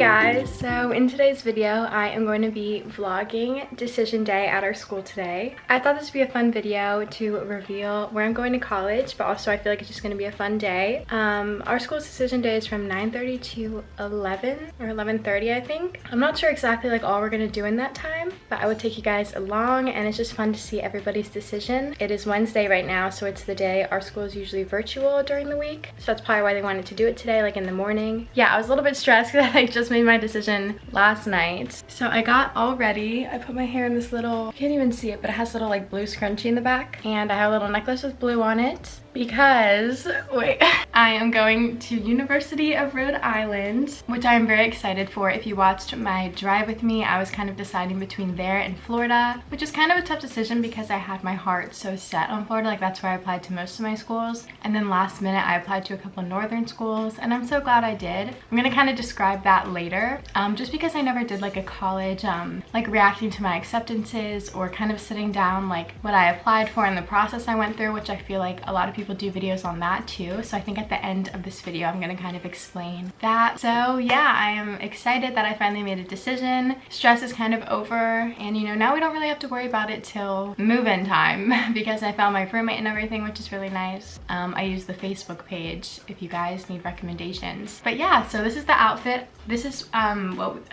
guys, so in today's video I am going to be vlogging decision day at our school today. I thought this would be a fun video to reveal where I'm going to college, but also I feel like it's just going to be a fun day. Our school's decision day is from 9:30 to 11 or 11:30 I think. I'm not sure exactly like all we're going to do in that time, but I would take you guys along and it's just fun to see everybody's decision. It is Wednesday right now, so it's the day our school is usually virtual during the week, so that's probably why they wanted to do it today, like in the morning. Yeah, I was a little bit stressed because I just made my decision last night. So I got all ready. I put my hair in this little, you can't even see it, but it has a little like blue scrunchie in the back, and I have a little necklace with blue on it because, wait, I am going to University of Rhode Island, which I am very excited for. If you watched my drive with me, I was kind of deciding between there and Florida, which is kind of a tough decision because I had my heart so set on Florida. Like that's where I applied to most of my schools, and then last minute I applied to a couple of northern schools, and I'm so glad I did. I'm gonna kind of describe that later, just because I never did like a college like reacting to my acceptances or kind of sitting down like what I applied for and the process I went through, which I feel like a lot of people do videos on that too. So I think at the end of this video I'm gonna kind of explain that. So yeah, I am excited that I finally made a decision. Stress is kind of over, and you know, now we don't really have to worry about it till move-in time because I found my roommate and everything, which is really nice. I use the Facebook page if you guys need recommendations. But yeah, so this is the outfit. This is a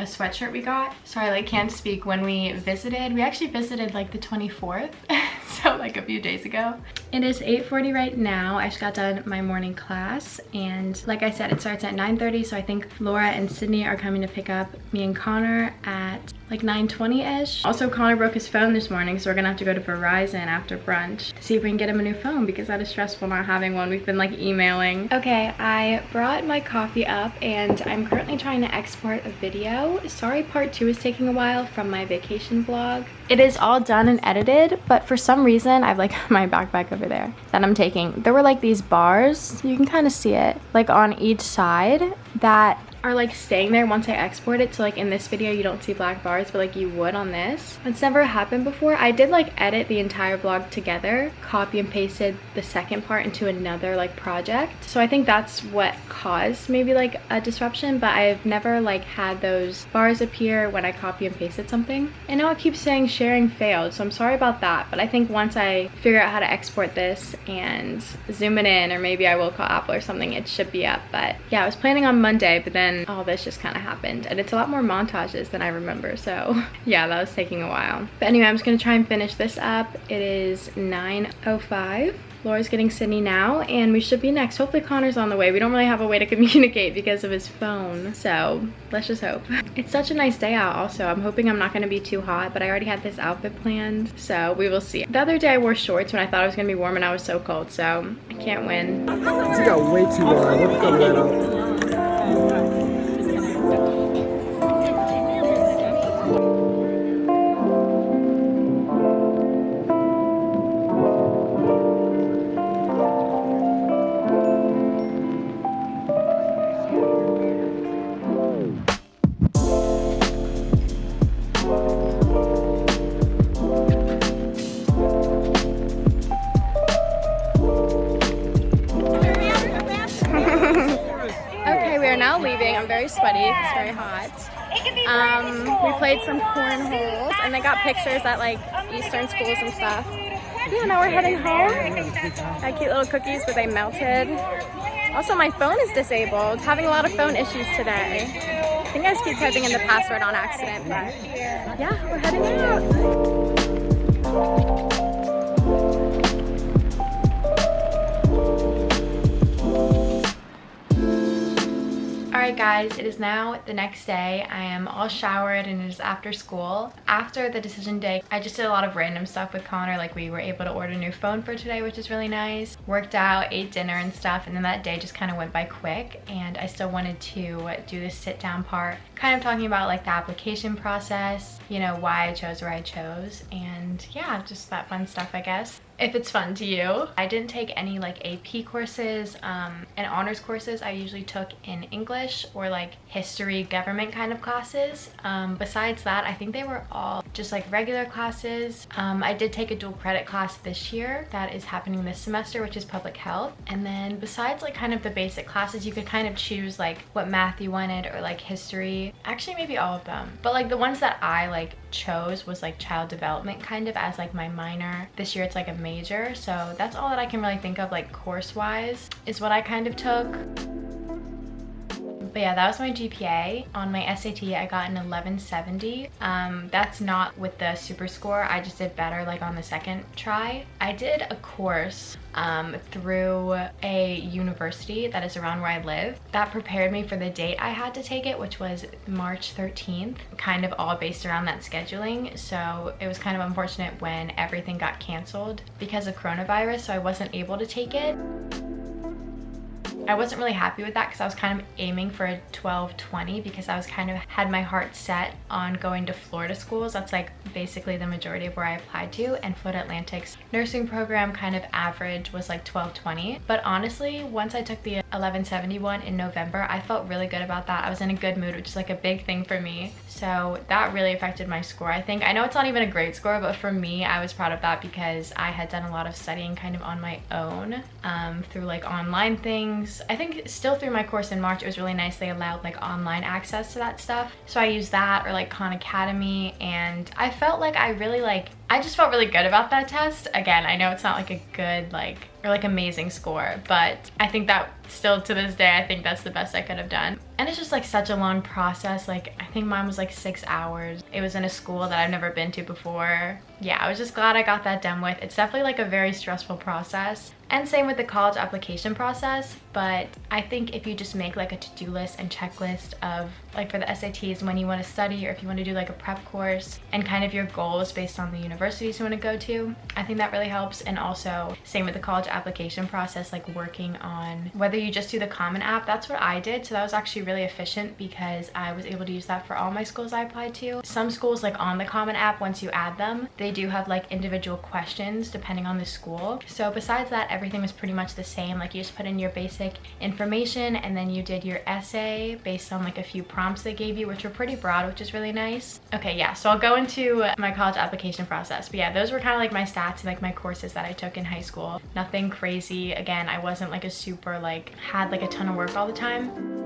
sweatshirt we got. Sorry, I like can't speak. When we visited, we actually visited like the 24th, so like a few days ago. It is 8:40 right now. I just got done my morning class, and like I said, it starts at 9:30, so I think Laura and Sydney are coming to pick up me and Connor at like 9:20-ish. Also, Connor broke his phone this morning, so we're gonna have to go to Verizon after brunch to see if we can get him a new phone because that is stressful not having one. We've been like emailing. Okay, I brought my coffee up and I'm currently trying to export a video. Sorry, part 2 is taking a while from my vacation vlog. It is all done and edited, but for some reason, I've like my backpack over there that I'm taking. There were like these bars, you can kind of see it, like on each side that are like staying there once I export it. So like in this video you don't see black bars, but like you would on this. It's never happened before. I did like edit the entire vlog together, copy and pasted the second part into another like project, so I think that's what caused maybe like a disruption, but I've never like had those bars appear when I copy and pasted something. And now it keeps saying sharing failed, so I'm sorry about that, but I think once I figure out how to export this and zoom it in, or maybe I will call Apple or something, it should be up. But yeah, I was planning on Monday, but then all this just kind of happened, and it's a lot more montages than I remember, so yeah, that was taking a while. But anyway, I'm just gonna try and finish this up. It is 9:05. Laura's getting Sydney now, and we should be next. Hopefully Connor's on the way. We don't really have a way to communicate because of his phone, so let's just hope. It's such a nice day out also. I'm hoping I'm not going to be too hot, but I already had this outfit planned, so we will see. The other day I wore shorts when I thought it was going to be warm and I was so cold, so I can't win. You got way too long. Let me cover that up. Now leaving. I'm very sweaty. It's very hot. We played some cornholes and they got pictures at like Eastern schools and stuff. Yeah, now we're heading home. Got cute little cookies, but they melted. Also, my phone is disabled. Having a lot of phone issues today. I think I just keep typing in the password on accident, but yeah, we're heading out. Alright guys, it is now the next day. I am all showered and it is after school. After the decision day, I just did a lot of random stuff with Connor. Like we were able to order a new phone for today, which is really nice. Worked out, ate dinner and stuff, and then that day just kind of went by quick, and I still wanted to do this sit down part, kind of talking about like the application process, you know, why I chose where I chose, and yeah, just that fun stuff I guess. if it's fun to you. I didn't take any like AP courses and honors courses. I usually took in English or like history, government kind of classes. Besides that, I think they were all just like regular classes. I did take a dual credit class this year that is happening this semester, which is public health. And then besides like kind of the basic classes, you could kind of choose like what math you wanted or like history. Actually, maybe all of them. But like the ones that I like chose was like child development kind of as like my minor. This year it's like a major. So that's all that I can really think of like course wise is what I kind of took. But yeah, that was my GPA. On my SAT, I got an 1170. That's not with the super score. I just did better like on the second try. I did a course through a university that is around where I live. That prepared me for the date I had to take it, which was March 13th, kind of all based around that scheduling. So it was kind of unfortunate when everything got canceled because of coronavirus, so I wasn't able to take it. I wasn't really happy with that because I was kind of aiming for a 1220 because I was kind of had my heart set on going to Florida schools. That's like basically the majority of where I applied to, and Florida Atlantic's nursing program kind of average was like 1220. But honestly, once I took the 1171 in November, I felt really good about that. I was in a good mood, which is like a big thing for me. So that really affected my score, I think. I know it's not even a great score, but for me, I was proud of that because I had done a lot of studying kind of on my own through like online things. I think still through my course in March, it was really nice. They allowed like online access to that stuff. So I used that or like Khan Academy, and I felt like I just felt really good about that test. Again, I know it's not like a good or like amazing score, but I think that still to this day, I think that's the best I could have done. And it's just like such a long process. Like I think mine was like 6 hours. It was in a school that I've never been to before. Yeah, I was just glad I got that done with. It's definitely like a very stressful process. And same with the college application process, but I think if you just make like a to-do list and checklist of like for the SATs when you want to study, or if you want to do like a prep course and kind of your goals based on the universities you want to go to, I think that really helps. And also same with the college application process, like working on whether you just do the Common App. That's what I did, so that was actually really efficient because I was able to use that for all my schools I applied to. Some schools like on the Common App, once you add them, they do have like individual questions depending on the school. So besides that, everything was pretty much the same. Like you just put in your basic information and then you did your essay based on like a few prompts they gave you, which were pretty broad, which is really nice. Okay, yeah, so I'll go into my college application process. But yeah, those were kind of like my stats and like my courses that I took in high school. Nothing crazy. Again, I wasn't like a super had like a ton of work all the time.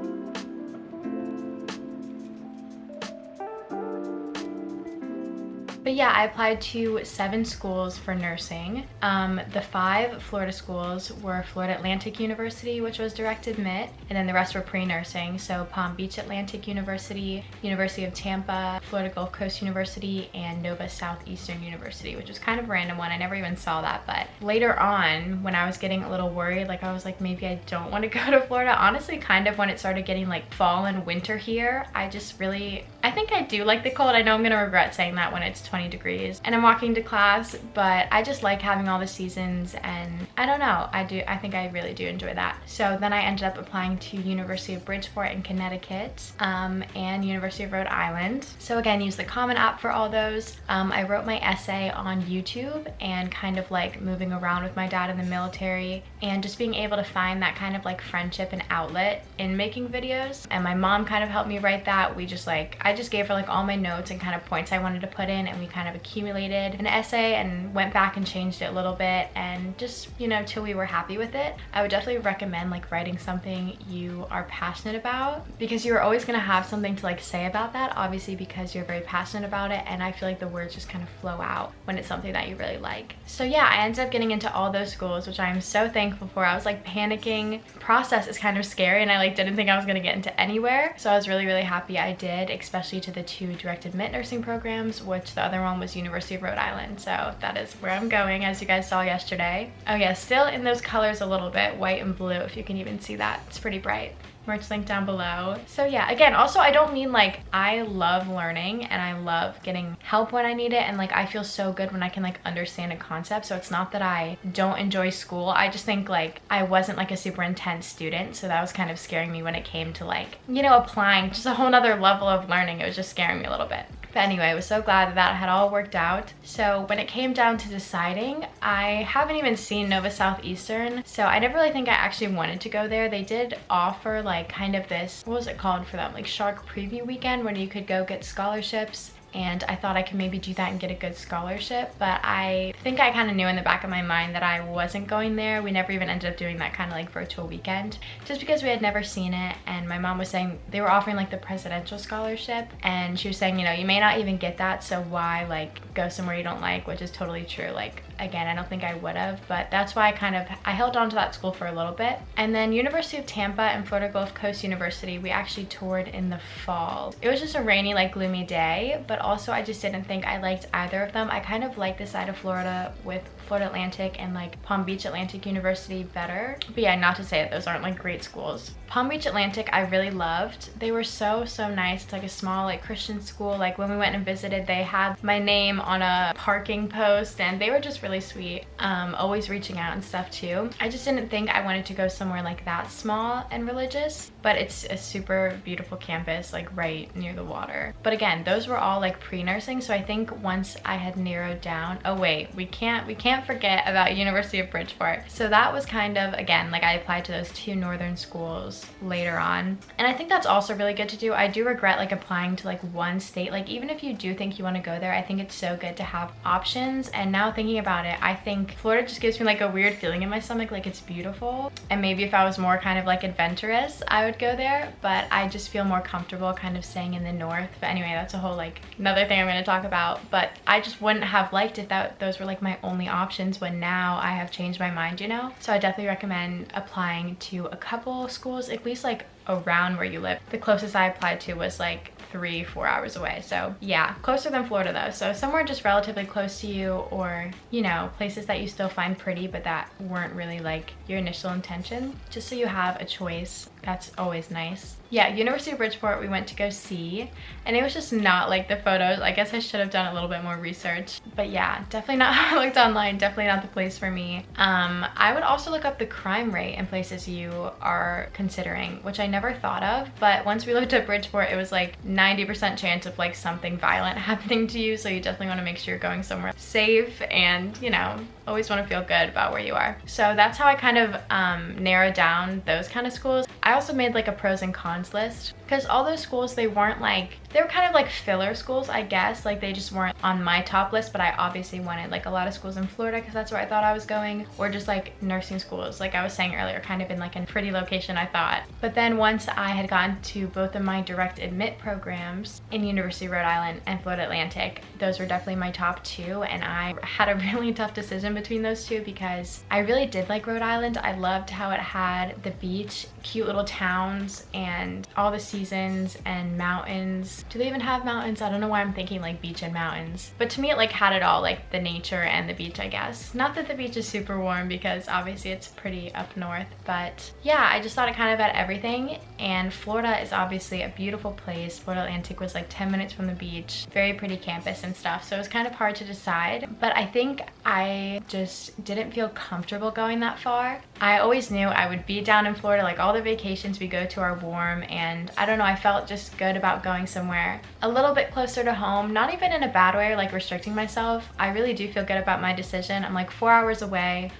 But yeah, I applied to 7 schools for nursing. The 5 Florida schools were Florida Atlantic University, which was direct admit, and then the rest were pre-nursing. So Palm Beach Atlantic University, University of Tampa, Florida Gulf Coast University, and Nova Southeastern University, which was kind of a random one. I never even saw that, but later on, when I was getting a little worried, like I was like, maybe I don't want to go to Florida. Honestly, kind of when it started getting like fall and winter here, I think I do like the cold. I know I'm gonna regret saying that when it's 20 degrees and I'm walking to class, but I just like having all the seasons, and I don't know, I think I really do enjoy that. So then I ended up applying to University of Bridgeport in Connecticut and University of Rhode Island. So again, use the Common App for all those. I wrote my essay on YouTube and kind of like moving around with my dad in the military and just being able to find that kind of like friendship and outlet in making videos. And my mom kind of helped me write that. I just gave her like all my notes and kind of points I wanted to put in, and we kind of accumulated an essay and went back and changed it a little bit, and just, you know, till we were happy with it. I would definitely recommend like writing something you are passionate about, because you're always going to have something to like say about that, obviously, because you're very passionate about it, and I feel like the words just kind of flow out when it's something that you really like. So yeah, I ended up getting into all those schools, which I am so thankful for. I was like panicking. Process is kind of scary, and I like didn't think I was going to get into anywhere, so I was really happy I did, especially to the 2 direct admit nursing programs, which the other one was University of Rhode Island. So that is where I'm going, as you guys saw yesterday. Oh yeah, still in those colors a little bit, white and blue, if you can even see that. It's pretty bright. Merch link down below. So yeah, again, also I don't mean like, I love learning and I love getting help when I need it, and like I feel so good when I can like understand a concept. So it's not that I don't enjoy school. I just think like I wasn't like a super intense student, so that was kind of scaring me when it came to like, you know, applying just a whole nother level of learning. It was just scaring me a little bit. But anyway, I was so glad that that had all worked out. So when it came down to deciding, I haven't even seen Nova Southeastern, so I never really think I actually wanted to go there. They did offer like kind of this, what was it called for them, like Shark Preview Weekend, where you could go get scholarships, and I thought I could maybe do that and get a good scholarship, but I think I kind of knew in the back of my mind that I wasn't going there. We never even ended up doing that kind of like virtual weekend, just because we had never seen it. And my mom was saying they were offering like the presidential scholarship, and she was saying, you know, you may not even get that, so why like go somewhere you don't like, which is totally true. Like, again, I don't think I would have, but that's why I held on to that school for a little bit. And then University of Tampa and Florida Gulf Coast University, we actually toured in the fall. It was just a rainy, like gloomy day, but also I just didn't think I liked either of them. I kind of like the side of Florida with Florida Atlantic and like Palm Beach Atlantic University better. But yeah, not to say that those aren't like great schools. Palm Beach Atlantic I really loved. They were so nice. It's like a small like Christian school. Like when we went and visited, they had my name on a parking post, and they were just really sweet. Always reaching out and stuff too. I just didn't think I wanted to go somewhere like that small and religious, but it's a super beautiful campus like right near the water. But again, those were all like pre-nursing, so I think once I had narrowed down, oh wait, we can't forget about University of Bridgeport. So that was kind of, again, like I applied to those 2 northern schools later on, and I think that's also really good to do. I do regret like applying to like one state. Like even if you do think you want to go there, I think it's so good to have options. And now thinking about it, I think Florida just gives me like a weird feeling in my stomach, like it's beautiful, and maybe if I was more kind of like adventurous, I would go there, but I just feel more comfortable kind of staying in the north. But anyway, that's a whole like another thing I'm going to talk about. But I just wouldn't have liked if those were like my only options, when now I have changed my mind, you know? So I definitely recommend applying to a couple schools, at least like around where you live. The closest I applied to was like 3-4 hours away. So yeah, closer than Florida though. So somewhere just relatively close to you, or you know, places that you still find pretty but that weren't really like your initial intention, just so you have a choice. That's always nice. Yeah, University of Bridgeport we went to go see, and it was just not like the photos. I guess I should have done a little bit more research, but yeah, definitely not how I looked online. Definitely not the place for me. I would also look up the crime rate in places you are considering, which I never thought of, but once we looked at Bridgeport, it was like 90% chance of like something violent happening to you, so you definitely want to make sure you're going somewhere safe, and you know, always want to feel good about where you are. So that's how I kind of narrowed down those kind of schools. I also made like a pros and cons list, because all those schools, they weren't like, they were kind of like filler schools, I guess. Like they just weren't on my top list, but I obviously wanted like a lot of schools in Florida because that's where I thought I was going, or just like nursing schools, like I was saying earlier, kind of in like a pretty location I thought. But then once I had gone to both of my direct admit programs in University of Rhode Island and Florida Atlantic, those were definitely my top 2, and I had a really tough decision between those 2 because I really did like Rhode Island. I loved how it had the beach, cute little towns, and all the seasons and mountains. Do they even have mountains? I don't know why I'm thinking like beach and mountains, but to me it like had it all, like the nature and the beach, I guess. Not that the beach is super warm because obviously it's pretty up north, but yeah, I just thought it kind of had everything. And Florida is obviously a beautiful place. Florida Atlantic was like 10 minutes from the beach, very pretty campus and stuff, so it was kind of hard to decide. But I think I just didn't feel comfortable going that far. I always knew I would be down in Florida, like all the vacations we go to are warm, and I don't know, I felt just good about going somewhere a little bit closer to home, not even in a bad way or like restricting myself. I really do feel good about my decision. I'm like 4 hours away.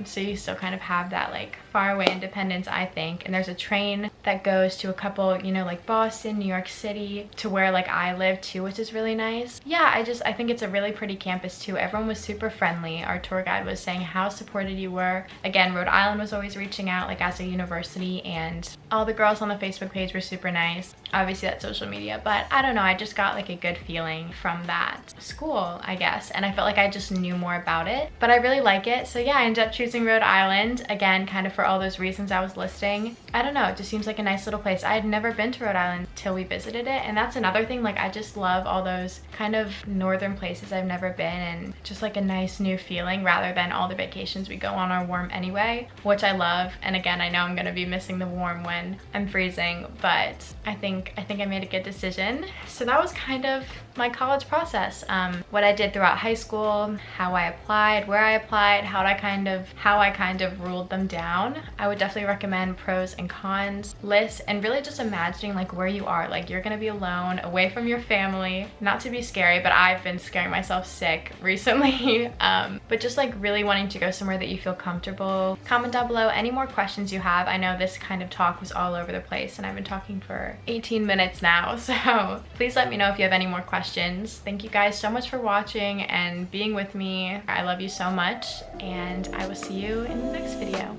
So you still kind of have that like far away independence, I think. And there's a train that goes to a couple, you know, like Boston, New York City, to where like I live too, which is really nice. Yeah, I think it's a really pretty campus too. Everyone was super friendly. Our tour guide was saying how supported you were. Again, Rhode Island was always reaching out like as a university, and all the girls on the Facebook page were super nice. Obviously that's social media, but I don't know, I just got like a good feeling from that school, I guess, and I felt like I just knew more about it. But I really like it, so yeah, I ended up choosing Rhode Island, again, kind of for all those reasons I was listing. I don't know, it just seems like a nice little place. I had never been to Rhode Island till we visited it, and that's another thing, like I just love all those kind of northern places I've never been, and just like a nice new feeling rather than all the vacations we go on are warm anyway, which I love. And again, I know I'm gonna be missing the warm when I'm freezing, but I think I made a good decision. So that was kind of my college process. What I did throughout high school, how I applied, where I applied, how I kind kind of how I kind of ruled them down. I would definitely recommend pros and cons lists, and really just imagining like where you are. Like you're gonna be alone, away from your family. Not to be scary, but I've been scaring myself sick recently. But just like really wanting to go somewhere that you feel comfortable. Comment down below any more questions you have. I know this kind of talk was all over the place and I've been talking for 18 minutes now, so please let me know if you have any more questions. Thank you guys so much for watching and being with me. I love you so much, and I will see you in the next video.